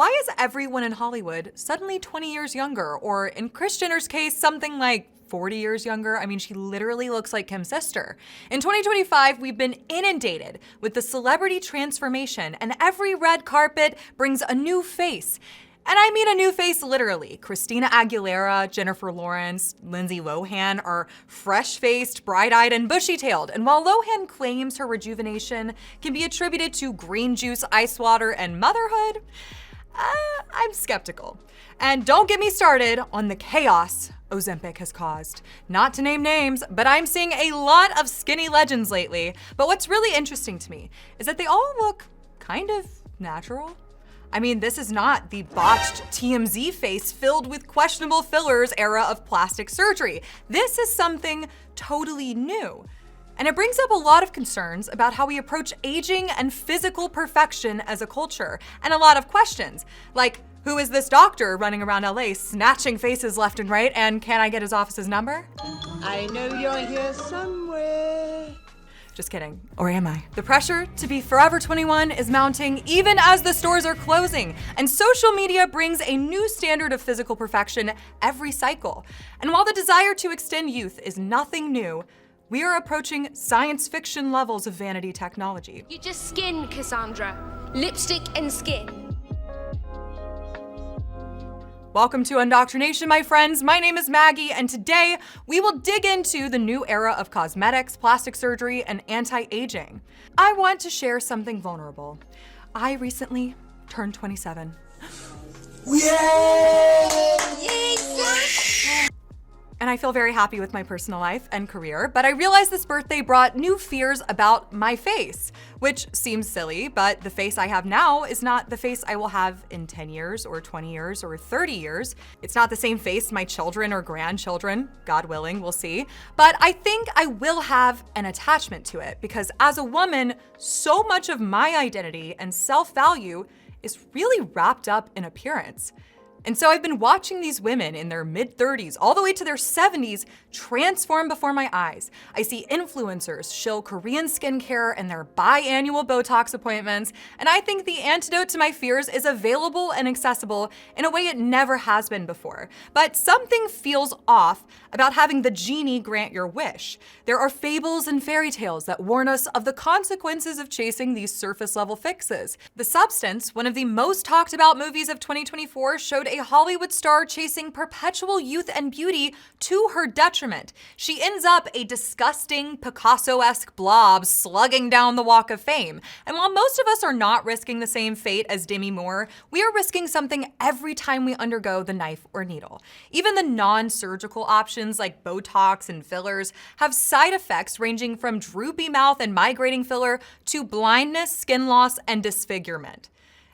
Why is everyone in Hollywood suddenly 20 years younger? Or in Kris Jenner's case, something like 40 years younger? I mean, she literally looks like Kim's sister. In 2025, we've been inundated with the celebrity transformation, and every red carpet brings a new face. And I mean a new face literally. Christina Aguilera, Jennifer Lawrence, Lindsay Lohan are fresh-faced, bright-eyed, and bushy-tailed. And while Lohan claims her rejuvenation can be attributed to green juice, ice water, and motherhood, I'm skeptical. And don't get me started on the chaos Ozempic has caused. Not to name names, but I'm seeing a lot of skinny legends lately. But what's really interesting to me is that they all look kind of natural. I mean, this is not the botched TMZ face filled with questionable fillers era of plastic surgery. This is something totally new. And it brings up a lot of concerns about how we approach aging and physical perfection as a culture, and a lot of questions, like, who is this doctor running around LA snatching faces left and right, and can I get his office's number? I know you're here somewhere. Just kidding, or am I? The pressure to be Forever 21 is mounting even as the stores are closing, and social media brings a new standard of physical perfection every cycle. And while the desire to extend youth is nothing new, we are approaching science fiction levels of vanity technology. You just skin, Cassandra. Lipstick and skin. Welcome to Indoctrination, my friends. My name is Maggie, and today we will dig into the new era of cosmetics, plastic surgery, and anti-aging. I want to share something vulnerable. I recently turned 27. And I feel very happy with my personal life and career, but I realized this birthday brought new fears about my face, which seems silly, but the face I have now is not the face I will have in 10 years or 20 years or 30 years. It's not the same face my children or grandchildren, God willing, will see, but I think I will have an attachment to it because as a woman, so much of my identity and self-value is really wrapped up in appearance. And so I've been watching these women in their mid-30s all the way to their 70s transform before my eyes. I see influencers shill Korean skincare and their biannual Botox appointments, and I think the antidote to my fears is available and accessible in a way it never has been before. But something feels off about having the genie grant your wish. There are fables and fairy tales that warn us of the consequences of chasing these surface-level fixes. The Substance, one of the most talked about movies of 2024, showed a Hollywood star chasing perpetual youth and beauty to her detriment. She ends up a disgusting Picasso-esque blob slugging down the walk of fame. And while most of us are not risking the same fate as Demi Moore, we are risking something every time we undergo the knife or needle. Even the non-surgical options like Botox and fillers have side effects ranging from droopy mouth and migrating filler to blindness, skin loss, and disfigurement.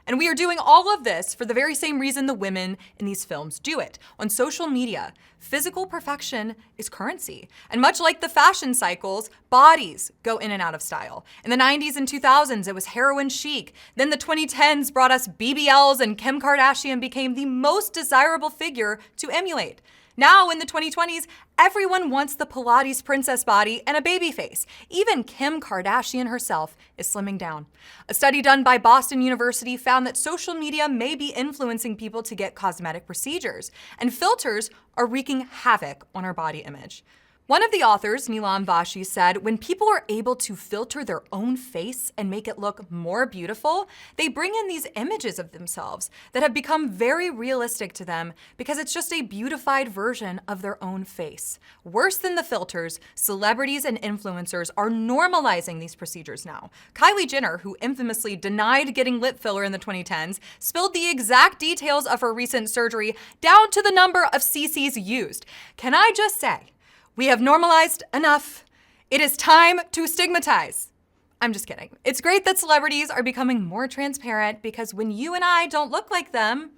And we are doing all of this for the very same reason the women in these films do it. On social media, physical perfection is currency. And much like the fashion cycles, bodies go in and out of style. In the 90s and 2000s, it was heroin chic. Then the 2010s brought us BBLs, and Kim Kardashian became the most desirable figure to emulate. Now in the 2020s, everyone wants the Pilates princess body and a baby face. Even Kim Kardashian herself is slimming down. A study done by Boston University found that social media may be influencing people to get cosmetic procedures, and filters are wreaking havoc on our body image. One of the authors, Neelam Vashi, said, when people are able to filter their own face and make it look more beautiful, they bring in these images of themselves that have become very realistic to them because it's just a beautified version of their own face. Worse than the filters, celebrities and influencers are normalizing these procedures now. Kylie Jenner, who infamously denied getting lip filler in the 2010s, spilled the exact details of her recent surgery down to the number of cc's used. Can I just say, we have normalized enough. It is time to stigmatize. I'm just kidding. It's great that celebrities are becoming more transparent because when you and I don't look like them,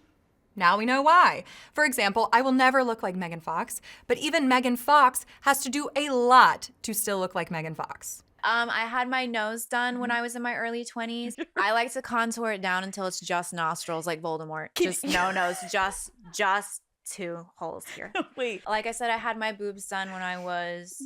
now we know why. For example, I will never look like Megan Fox, but even Megan Fox has to do a lot to still look like Megan Fox. I had my nose done when I was in my early 20s. I like to contour it down until it's just nostrils like Voldemort. Just no nose, just 2 holes here. Wait. Like I said, I had my boobs done when I was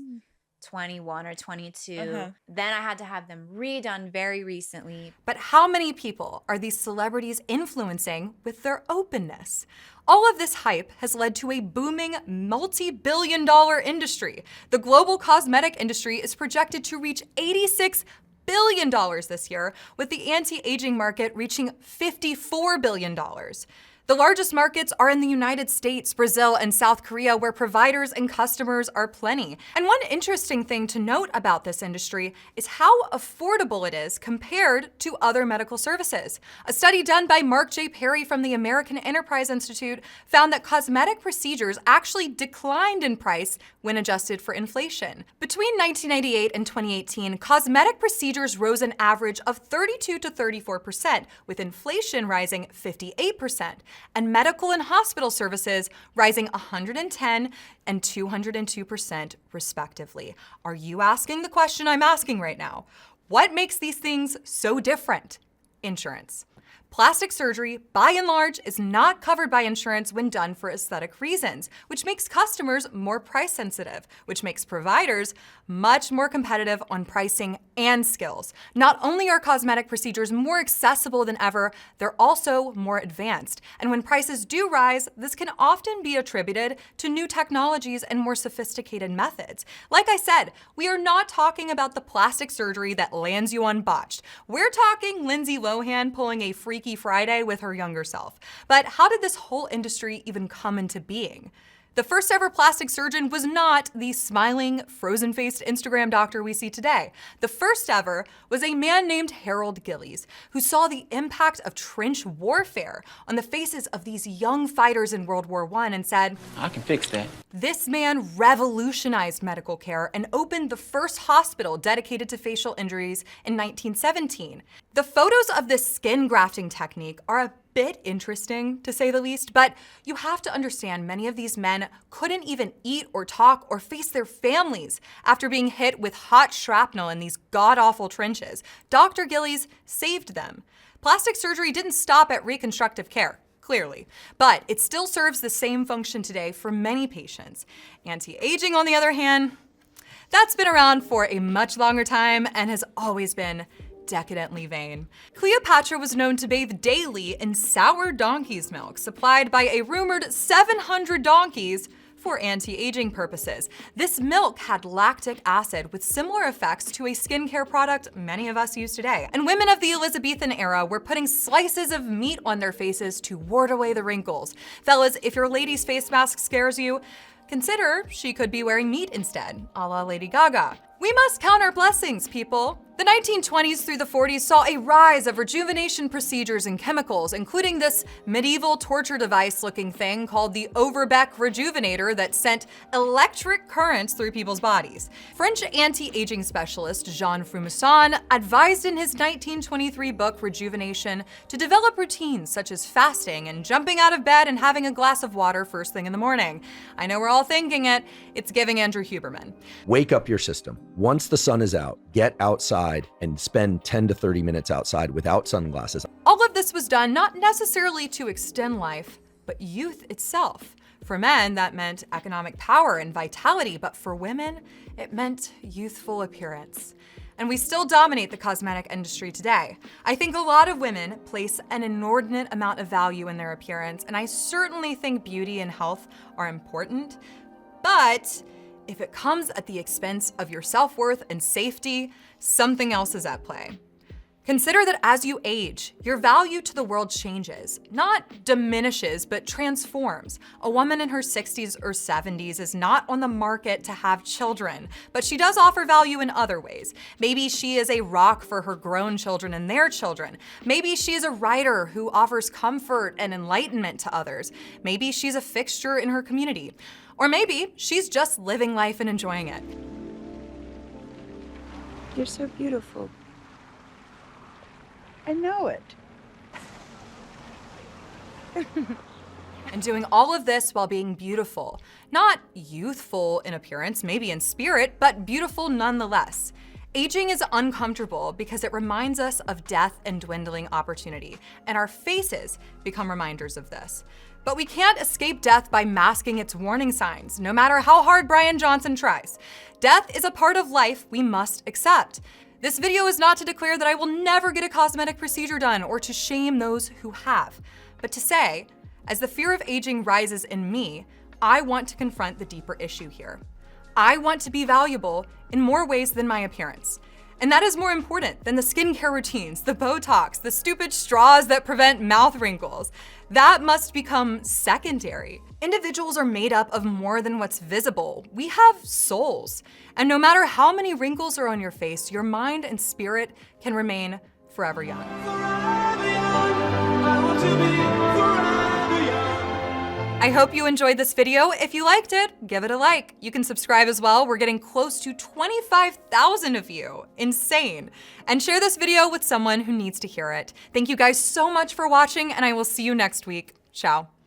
21 or 22. Then I had to have them redone very recently. But how many people are these celebrities influencing with their openness? All of this hype has led to a booming multi-billion-dollar industry. The global cosmetic industry is projected to reach $86 billion this year, with the anti-aging market reaching $54 billion. The largest markets are in the United States, Brazil, and South Korea, where providers and customers are plenty. And one interesting thing to note about this industry is how affordable it is compared to other medical services. A study done by Mark J. Perry from the American Enterprise Institute found that cosmetic procedures actually declined in price when adjusted for inflation. Between 1998 and 2018, cosmetic procedures rose an average of 32 to 34%, with inflation rising 58%. And medical and hospital services rising 110 and 202% respectively. Are you asking the question I'm asking right now? What makes these things so different? Insurance. Plastic surgery, by and large, is not covered by insurance when done for aesthetic reasons, which makes customers more price sensitive, which makes providers much more competitive on pricing and skills. Not only are cosmetic procedures more accessible than ever, they're also more advanced. And when prices do rise, this can often be attributed to new technologies and more sophisticated methods. Like I said, we are not talking about the plastic surgery that lands you unbotched. We're talking Lindsay Lohan pulling a Freaky Friday with her younger self. But how did this whole industry even come into being? The first ever plastic surgeon was not the smiling, frozen-faced Instagram doctor we see today. The first ever was a man named Harold Gillies, who saw the impact of trench warfare on the faces of these young fighters in World War I and said, "I can fix that." This man revolutionized medical care and opened the first hospital dedicated to facial injuries in 1917. The photos of this skin grafting technique are a bit interesting, to say the least, but you have to understand many of these men couldn't even eat or talk or face their families after being hit with hot shrapnel in these god-awful trenches. Dr. Gillies saved them. Plastic surgery didn't stop at reconstructive care, clearly, but it still serves the same function today for many patients. Anti-aging, on the other hand, that's been around for a much longer time and has always been decadently vain. Cleopatra was known to bathe daily in sour donkey's milk, supplied by a rumored 700 donkeys for anti-aging purposes. This milk had lactic acid with similar effects to a skincare product many of us use today. And women of the Elizabethan era were putting slices of meat on their faces to ward away the wrinkles. Fellas, if your lady's face mask scares you, consider she could be wearing meat instead, a la Lady Gaga. We must count our blessings, people. The 1920s through the 40s saw a rise of rejuvenation procedures and chemicals, including this medieval torture device-looking thing called the Overbeck Rejuvenator that sent electric currents through people's bodies. French anti-aging specialist Jean Frumasson advised in his 1923 book Rejuvenation to develop routines such as fasting and jumping out of bed and having a glass of water first thing in the morning. I know we're all thinking it. It's giving Andrew Huberman. Wake up your system. Once the sun is out, get outside and spend 10 to 30 minutes outside without sunglasses. All of this was done not necessarily to extend life, but youth itself. For men, that meant economic power and vitality, but for women, it meant youthful appearance. And we still dominate the cosmetic industry today. I think a lot of women place an inordinate amount of value in their appearance, and I certainly think beauty and health are important, but if it comes at the expense of your self-worth and safety, something else is at play. Consider that as you age, your value to the world changes, not diminishes, but transforms. A woman in her 60s or 70s is not on the market to have children, but she does offer value in other ways. Maybe she is a rock for her grown children and their children. Maybe she is a writer who offers comfort and enlightenment to others. Maybe she's a fixture in her community. Or maybe she's just living life and enjoying it. You're so beautiful. I know it. And doing all of this while being beautiful. Not youthful in appearance, maybe in spirit, but beautiful nonetheless. Aging is uncomfortable because it reminds us of death and dwindling opportunity, and our faces become reminders of this. But we can't escape death by masking its warning signs, no matter how hard Brian Johnson tries. Death is a part of life we must accept. This video is not to declare that I will never get a cosmetic procedure done or to shame those who have, but to say, as the fear of aging rises in me, I want to confront the deeper issue here. I want to be valuable in more ways than my appearance. And that is more important than the skincare routines, the Botox, the stupid straws that prevent mouth wrinkles. That must become secondary. Individuals are made up of more than what's visible. We have souls. And no matter how many wrinkles are on your face, your mind and spirit can remain forever young. I hope you enjoyed this video. If you liked it, give it a like. You can subscribe as well. We're getting close to 25,000 of you. Insane. And share this video with someone who needs to hear it. Thank you guys so much for watching, and I will see you next week. Ciao.